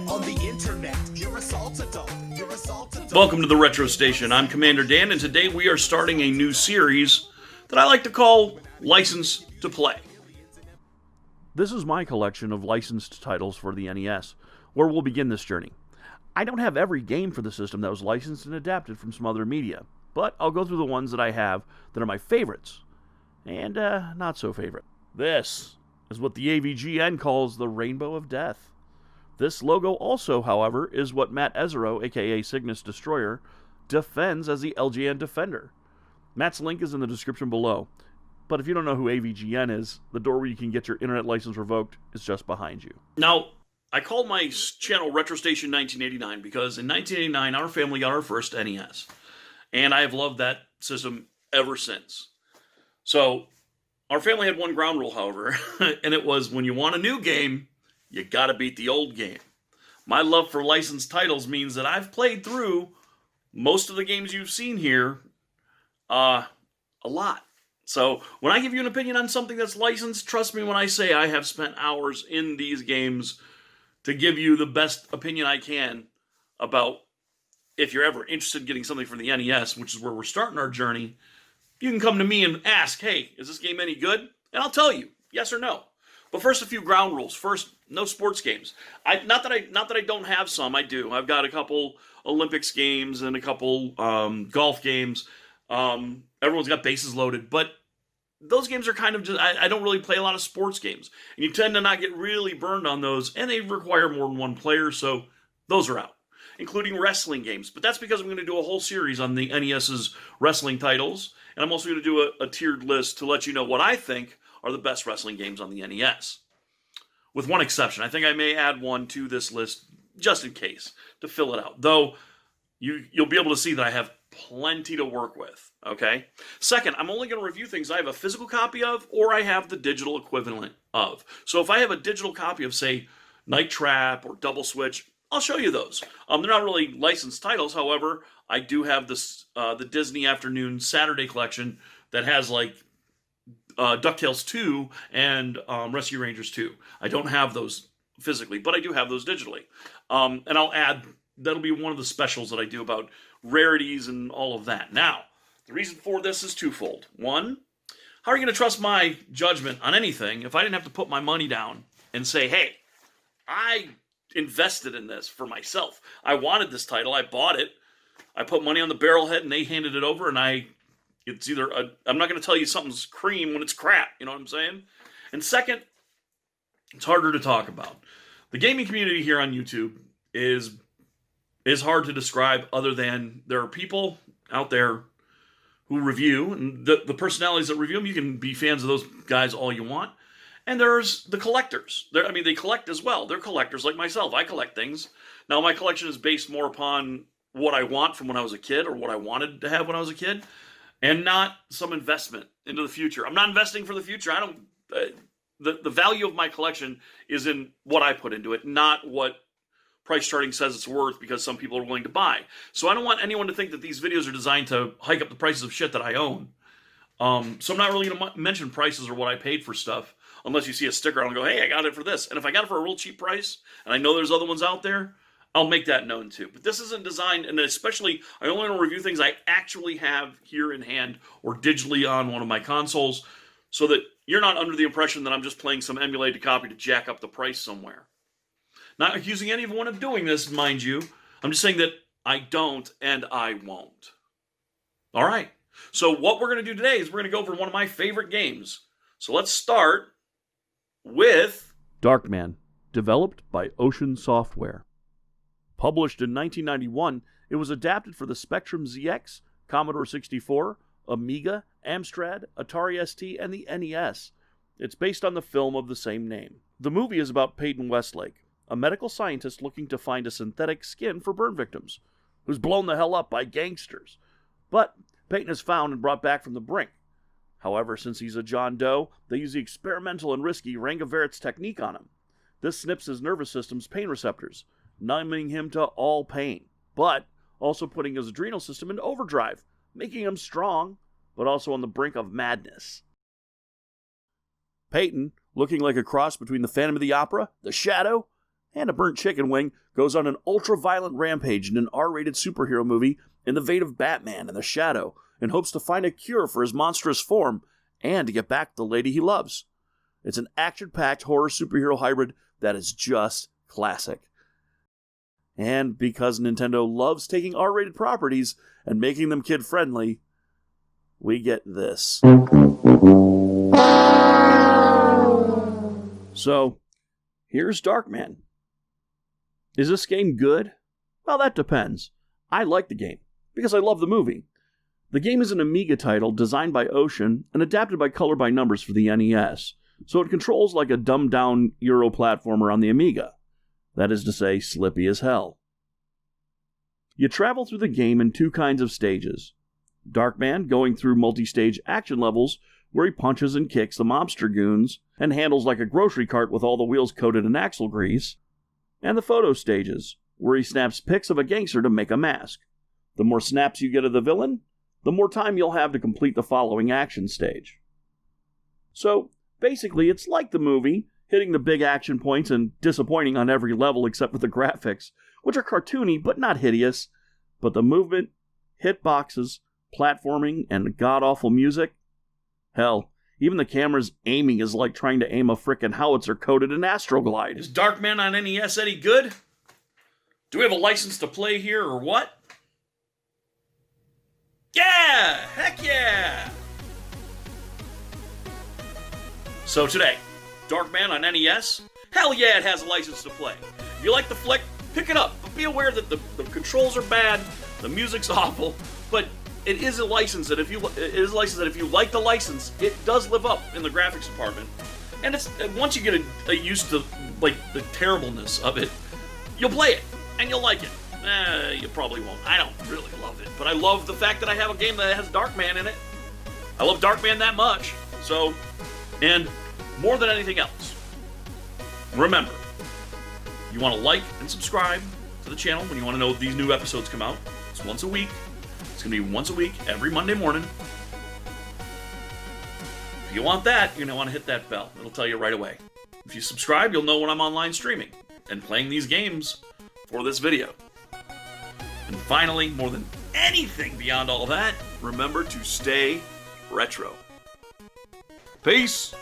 On the internet, you're assaulted. You're assaulted. Welcome to the Retro Station. I'm Commander Dan, and today we are starting a new series that I like to call License to Play. This is my collection of licensed titles for the NES, where we'll begin this journey. I don't have every game for the system that was licensed and adapted from some other media, but I'll go through the ones that I have that are my favorites, and not so favorite. This is what the AVGN calls the Rainbow of Death. This logo also, however, is what Matt Ezero, aka Cygnus Destroyer, defends as the LGN Defender. Matt's link is in the description below, but if you don't know who AVGN is, the door where you can get your internet license revoked is just behind you. Now, I called my channel Retro Station 1989 because in 1989 our family got our first NES, and I have loved that system ever since. So, our family had one ground rule, however, and it was when you want a new game, you gotta beat the old game. My love for licensed titles means that I've played through most of the games you've seen here a lot. So when I give you an opinion on something that's licensed, trust me when I say I have spent hours in these games to give you the best opinion I can about if you're ever interested in getting something from the NES, which is where we're starting our journey. You can come to me and ask, hey, is this game any good? And I'll tell you, yes or no. But first, a few ground rules. First, no sports games. Not that I don't have some. I do. I've got a couple Olympics games and a couple golf games. Everyone's got bases loaded, but those games are kind of just. I don't really play a lot of sports games, and you tend to not get really burned on those, and they require more than one player, so those are out, including wrestling games. But that's because I'm going to do a whole series on the NES's wrestling titles, and I'm also going to do a tiered list to let you know what I think are the best wrestling games on the NES. With one exception. I think I may add one to this list just in case, to fill it out. Though, you'll be able to see that I have plenty to work with, okay? Second, I'm only going to review things I have a physical copy of or I have the digital equivalent of. So if I have a digital copy of, say, Night Trap or Double Switch, I'll show you those. They're not really licensed titles, however, I do have this the Disney Afternoon Saturday collection that has, like, DuckTales 2 and Rescue Rangers 2. I don't have those physically, but I do have those digitally. And I'll add, that'll be one of the specials that I do about rarities and all of that. Now, the reason for this is twofold. One, how are you going to trust my judgment on anything if I didn't have to put my money down and say, hey, I invested in this for myself. I wanted this title. I bought it. I put money on the barrelhead and they handed it over and it's either, I'm not going to tell you something's cream when it's crap, you know what I'm saying? And second, it's harder to talk about. The gaming community here on YouTube is hard to describe other than there are people out there who review, and the personalities that review them, you can be fans of those guys all you want. And there's the collectors. They collect as well. They're collectors like myself. I collect things. Now, my collection is based more upon what I want from when I was a kid or what I wanted to have when I was a kid, and not some investment into the future. I'm not investing for the future. I don't. The value of my collection is in what I put into it, not what price charting says it's worth because some people are willing to buy. So I don't want anyone to think that these videos are designed to hike up the prices of shit that I own. So I'm not really going to mention prices or what I paid for stuff unless you see a sticker and I'll go, hey, I got it for this. And if I got it for a real cheap price, and I know there's other ones out there, I'll make that known too. But this isn't designed, and especially, I only want to review things I actually have here in hand or digitally on one of my consoles so that you're not under the impression that I'm just playing some emulated copy to jack up the price somewhere. Not accusing anyone of doing this, mind you. I'm just saying that I don't and I won't. All right. So what we're going to do today is we're going to go over one of my favorite games. So let's start with Darkman, developed by Ocean Software. Published in 1991, it was adapted for the Spectrum ZX, Commodore 64, Amiga, Amstrad, Atari ST, and the NES. It's based on the film of the same name. The movie is about Peyton Westlake, a medical scientist looking to find a synthetic skin for burn victims, who's blown the hell up by gangsters. But Peyton is found and brought back from the brink. However, since he's a John Doe, they use the experimental and risky Rangaverit's technique on him. This snips his nervous system's pain receptors, numbing him to all pain, but also putting his adrenal system into overdrive, making him strong, but also on the brink of madness. Peyton, looking like a cross between the Phantom of the Opera, the Shadow, And a burnt chicken wing goes on an ultra-violent rampage in an R-rated superhero movie in the vein of Batman and the Shadow, in hopes to find a cure for his monstrous form and to get back the lady he loves. It's an action-packed horror superhero hybrid that is just classic. And because Nintendo loves taking R-rated properties and making them kid-friendly, we get this. So, here's Darkman. Is this game good? Well, that depends. I like the game, because I love the movie. The game is an Amiga title designed by Ocean and adapted by Color by Numbers for the NES, so it controls like a dumbed-down Euro platformer on the Amiga. That is to say, slippy as hell. You travel through the game in two kinds of stages. Darkman going through multi-stage action levels where he punches and kicks the mobster goons and handles like a grocery cart with all the wheels coated in axle grease, and the photo stages where he snaps pics of a gangster to make a mask. The more snaps you get of the villain, the more time you'll have to complete the following action stage. So, basically, it's like the movie, hitting the big action points and disappointing on every level except for the graphics, which are cartoony but not hideous, but the movement, hitboxes, platforming, and god-awful music? Hell, even the camera's aiming is like trying to aim a frickin' howitzer coated in Astroglide. Is Darkman on NES any good? Do we have a license to play here or what? Yeah! Heck yeah! So today, Darkman on NES? Hell yeah, it has a license to play. If you like the flick, pick it up, but be aware that the controls are bad, the music's awful, but it is a license that if you like the license, it does live up in the graphics department. And it's once you get used to like the terribleness of it, you'll play it and you'll like it. You probably won't. I don't really love it, but I love the fact that I have a game that has Darkman in it. I love Darkman that much. So, and more than anything else, remember, you want to like and subscribe to the channel when you want to know these new episodes come out. It's once a week. It's going to be once a week, every Monday morning. If you want that, you're going to want to hit that bell. It'll tell you right away. If you subscribe, you'll know when I'm online streaming and playing these games for this video. And finally, more than anything beyond all that, remember to stay retro. Peace!